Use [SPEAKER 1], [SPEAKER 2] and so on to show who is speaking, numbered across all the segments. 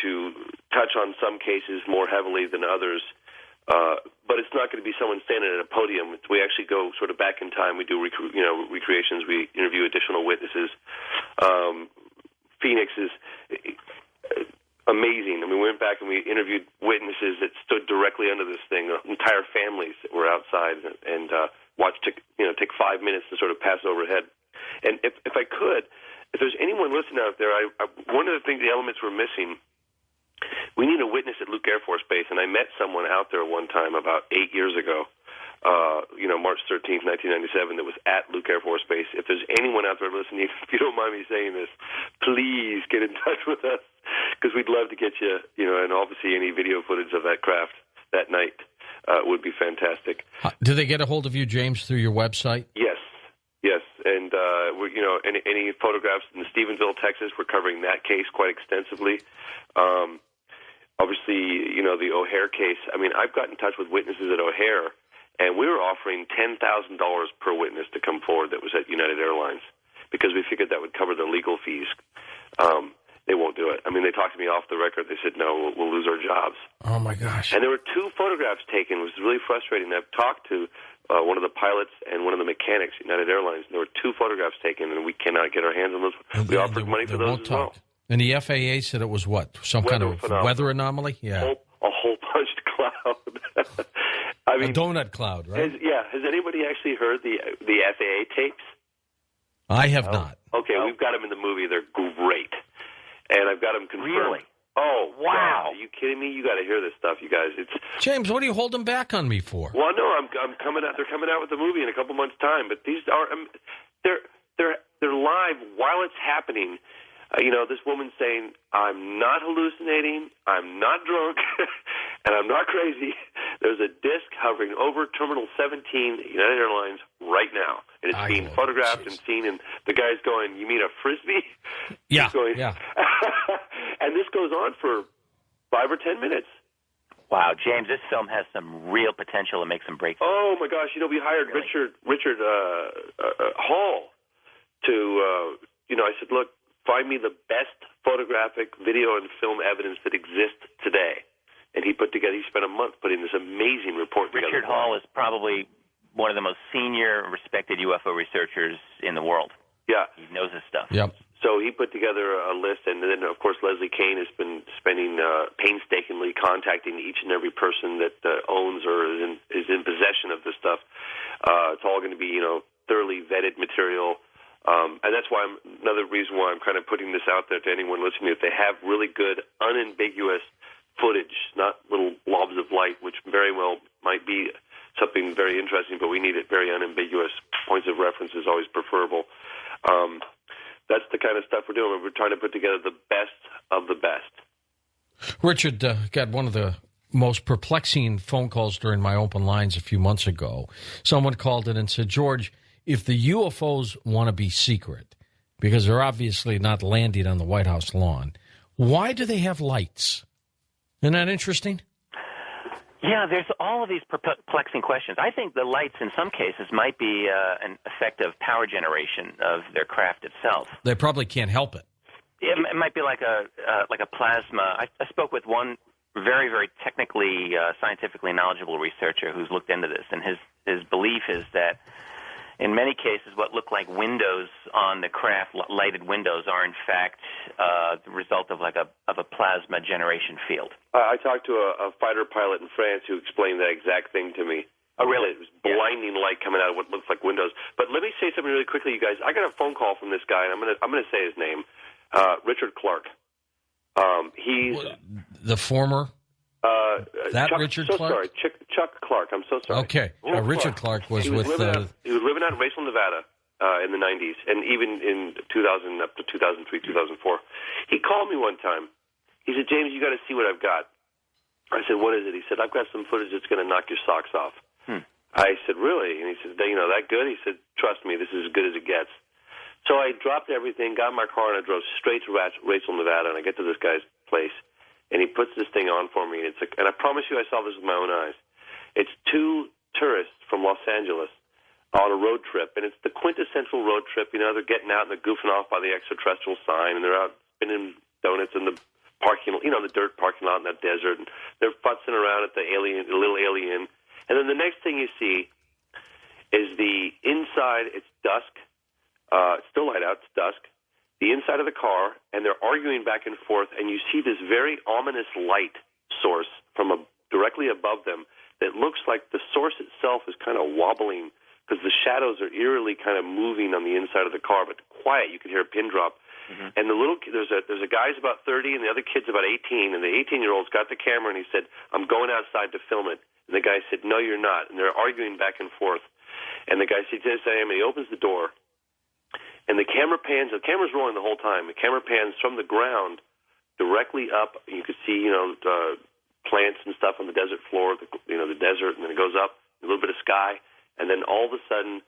[SPEAKER 1] to touch on some cases more heavily than others, but it's not going to be someone standing at a podium. We actually go sort of back in time. We do recreations. We interview additional witnesses. Phoenix is amazing. I mean, we went back and we interviewed witnesses that stood directly under this thing. Entire families that were outside and watched take 5 minutes to sort of pass overhead. And if I could, if there's anyone listening out there, one of the elements we're missing, we need a witness at Luke Air Force Base. And I met someone out there one time about 8 years ago, March 13th, 1997, that was at Luke Air Force Base. If there's anyone out there listening, if you don't mind me saying this, please get in touch with us, because we'd love to get you, and obviously any video footage of that craft that night would be fantastic.
[SPEAKER 2] Do they get a hold of you, James, through your website?
[SPEAKER 1] Yes. And, any photographs in the Stephenville, Texas, we're covering that case quite extensively. Obviously, the O'Hare case. I mean, I've got in touch with witnesses at O'Hare, and we were offering $10,000 per witness to come forward that was at United Airlines, because we figured that would cover their legal fees. They won't do it. I mean, they talked to me off the record. They said, no, we'll lose our jobs.
[SPEAKER 2] Oh, my gosh.
[SPEAKER 1] And there were 2 photographs taken. It was really frustrating. I've talked to one of the pilots and one of the mechanics at United Airlines. There were 2 photographs taken, and we cannot get our hands on those. We offered money for those as well.
[SPEAKER 2] And the FAA said it was what? Some kind of weather anomaly? Yeah.
[SPEAKER 1] A whole punched cloud. I mean,
[SPEAKER 2] a donut cloud, right?
[SPEAKER 1] Has anybody actually heard the FAA tapes?
[SPEAKER 2] I have not.
[SPEAKER 1] Okay, we've got them in the movie. They're great. And I've got them confirmed.
[SPEAKER 3] Really?
[SPEAKER 1] Oh,
[SPEAKER 3] wow.
[SPEAKER 1] God. Are you kidding me? You got to hear this stuff, you guys.
[SPEAKER 2] James, what are you holding back on me for?
[SPEAKER 1] Well, no, I'm coming out. They're coming out with the movie in a couple months' time. But these are they're live while it's happening. This woman saying, I'm not hallucinating, I'm not drunk, and I'm not crazy. There's a disc hovering over Terminal 17 at United Airlines right now. And it's being photographed and seen, and the guy's going, you mean a Frisbee?
[SPEAKER 2] Yeah,
[SPEAKER 1] yeah. And this goes on for 5 or 10 minutes.
[SPEAKER 3] Wow, James, this film has some real potential to make some breakthroughs.
[SPEAKER 1] Oh, my gosh. We hired Richard Hall to, I said, look, find me the best photographic, video, and film evidence that exists today. And he spent a month putting this amazing report together.
[SPEAKER 3] Richard Hall is probably one of the most senior, respected UFO researchers in the world.
[SPEAKER 1] Yeah.
[SPEAKER 3] He knows his stuff.
[SPEAKER 2] Yep.
[SPEAKER 1] So he put together a list, and then, of course, Leslie Kane has been spending painstakingly contacting each and every person that owns or is in possession of this stuff. It's all going to be, thoroughly vetted material. And that's why another reason why I'm kind of putting this out there to anyone listening. If they have really good, unambiguous footage, not little blobs of light, which very well might be something very interesting, but we need it very unambiguous. Points of reference is always preferable. That's the kind of stuff we're doing. We're trying to put together the best of the best.
[SPEAKER 2] Richard got one of the most perplexing phone calls during my open lines a few months ago. Someone called in and said, George, if the UFOs want to be secret, because they're obviously not landing on the White House lawn, why do they have lights? Isn't that interesting?
[SPEAKER 3] Yeah, there's all of these perplexing questions. I think the lights in some cases might be an effect of power generation of their craft itself.
[SPEAKER 2] They probably can't help it.
[SPEAKER 3] It might be like a plasma. I spoke with one very, very technically, scientifically knowledgeable researcher who's looked into this, and his belief is that in many cases, what look like windows on the craft, lighted windows, are in fact the result of a plasma generation field.
[SPEAKER 1] I talked to a fighter pilot in France who explained that exact thing to me.
[SPEAKER 3] Oh, really?
[SPEAKER 1] It was blinding light coming out of what looks like windows. But let me say something really quickly, you guys. I got a phone call from this guy, and I'm gonna say his name, Richard Clark. He's
[SPEAKER 2] the former. Richard Clark?
[SPEAKER 1] Sorry, Chuck Clark. I'm so sorry.
[SPEAKER 2] Okay. Richard Clark was with...
[SPEAKER 1] He was living out in Racine, Nevada in the 90s, and even in 2000 up to 2003, 2004. He called me one time. He said, James, you got to see what I've got. I said, what is it? He said, I've got some footage that's going to knock your socks off. I said, really? And he said, that good? He said, trust me, this is as good as it gets. So I dropped everything, got in my car, and I drove straight to Racine, Nevada, and I get to this guy's place. And he puts this thing on for me, and I promise you I saw this with my own eyes. It's 2 tourists from Los Angeles on a road trip, and it's the quintessential road trip. They're getting out and they're goofing off by the extraterrestrial sign, and they're out spinning donuts in the the dirt parking lot in that desert, and they're futzing around at the little alien. And then the next thing you see is the inside. It's dusk. It's still light out. It's dusk. The inside of the car, and they're arguing back and forth, and you see this very ominous light source directly above them that looks like the source itself is kind of wobbling because the shadows are eerily kind of moving on the inside of the car, but quiet. You can hear a pin drop. Mm-hmm. And there's a guy's about 30, and the other kid's about 18, and the 18-year-old's got the camera, and he said, "I'm going outside to film it." And the guy said, "No, you're not." And they're arguing back and forth. And the guy said, "Yes, I am." And he opens the door, and the camera pans. The camera's rolling the whole time. The camera pans from the ground directly up. You could see, plants and stuff on the desert floor, the desert, and then it goes up, a little bit of sky, and then all of a sudden,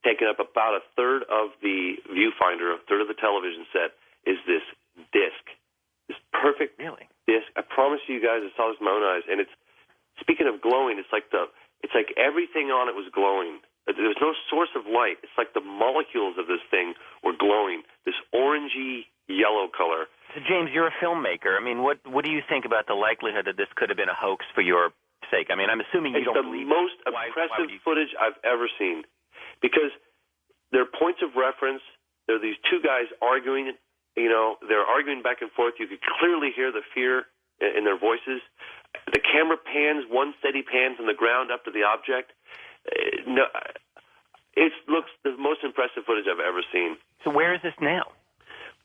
[SPEAKER 1] taking up about a third of the viewfinder, a third of the television set, is this disc, this perfect disc. I promise you guys, I saw this with my own eyes, and it's, speaking of glowing, it's like everything on it was glowing. There was no source of light. It's like the molecules of this thing were glowing, this orangey yellow color.
[SPEAKER 3] So, James, you're a filmmaker. I mean, what do you think about the likelihood that this could have been a hoax for your sake? I mean, I'm assuming you don't believe it.
[SPEAKER 1] It's the most impressive footage I've ever seen. Because there are points of reference. There are these two guys arguing. They're arguing back and forth. You could clearly hear the fear in their voices. The camera pans, one steady pan from the ground up to the object. It looks the most impressive footage I've ever seen.
[SPEAKER 3] So where is this now?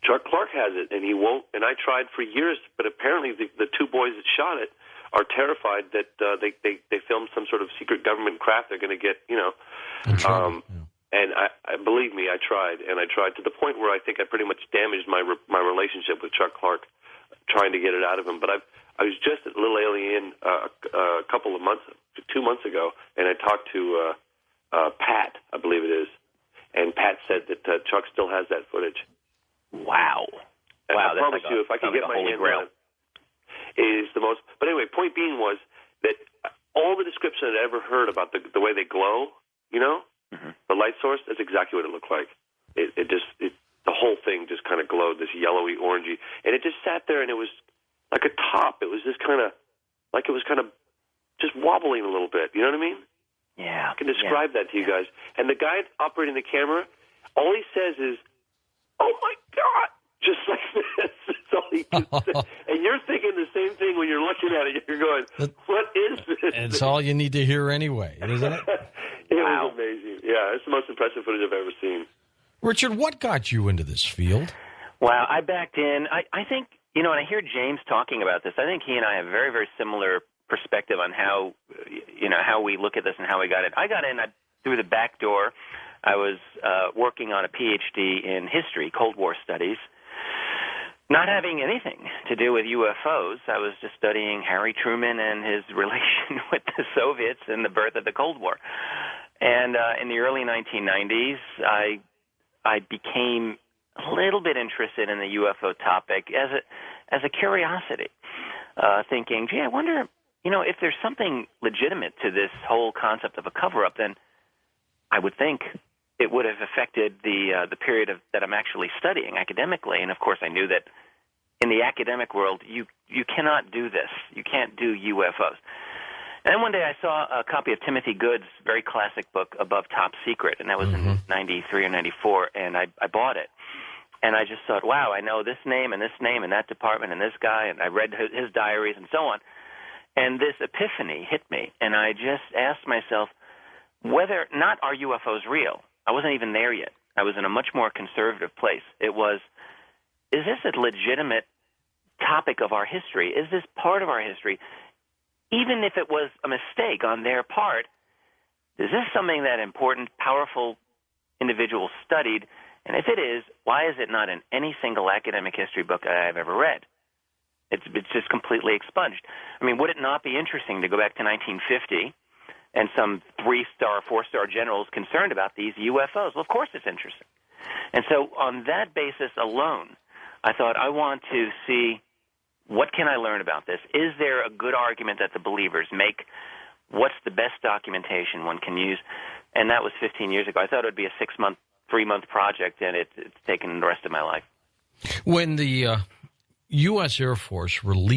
[SPEAKER 1] Chuck Clark has it, and he won't. And I tried for years, but apparently the two boys that shot it are terrified that they filmed some sort of secret government craft. They're going to get, And I believe me, I tried to the point where I think I pretty much damaged my relationship with Chuck Clark, trying to get it out of him. But I was just at Little Alien a couple of months, 2 months ago, and I talked to Pat, I believe it is, and Pat said that Chuck still has that footage.
[SPEAKER 3] Wow!
[SPEAKER 1] And I promise you, if I can get my hands on it, it is the most. But anyway, point being was that all the description I'd ever heard about the way they glow, the light source, that's exactly what it looked like. The whole thing just kind of glowed, this yellowy, orangey, and it just sat there, and it was like a top. It was just kind of like it was kind of just wobbling a little bit. You know what I mean?
[SPEAKER 3] Yeah.
[SPEAKER 1] I can describe that to you guys. And the guy operating the camera, all he says is, "Oh my God!" Just like this. That's all he can say. And you're thinking the same thing when you're looking at it. You're going, "What is this?"
[SPEAKER 2] It's all you need to hear anyway, isn't it?
[SPEAKER 1] It was amazing. Yeah, it's the most impressive footage I've ever seen.
[SPEAKER 2] Richard, what got you into this field?
[SPEAKER 3] Well, I backed in. I think, when I hear James talking about this, I think he and I have very, very similar perspective on how we look at this and how we got it. I got in through the back door. I was working on a PhD in history, Cold War studies, not having anything to do with UFOs. I was just studying Harry Truman and his relation with the Soviets and the birth of the Cold War. And in the early 1990s, I became a little bit interested in the UFO topic as a curiosity, thinking, gee, I wonder, if there's something legitimate to this whole concept of a cover-up, then I would think it would have affected the period that I'm actually studying academically. And, of course, I knew that in the academic world, you cannot do this. You can't do UFOs. And then one day I saw a copy of Timothy Good's very classic book, Above Top Secret, and that was in 93 or 94, and I bought it. And I just thought, wow, I know this name and that department and this guy, and I read his diaries and so on. And this epiphany hit me, and I just asked myself, whether not are UFOs real? I wasn't even there yet. I was in a much more conservative place. It was, is this a legitimate topic of our history? Is this part of our history? Even if it was a mistake on their part, is this something that important, powerful individuals studied? And if it is, why is it not in any single academic history book I've ever read? It's just completely expunged. I mean, would it not be interesting to go back to 1950 and some 3-star, 4-star generals concerned about these UFOs? Well, of course it's interesting. And so on that basis alone, I thought I want to see, what can I learn about this? Is there a good argument that the believers make? What's the best documentation one can use? And that was 15 years ago. I thought it would be a 3-month project, and it's taken the rest of my life.
[SPEAKER 2] When the U.S. Air Force released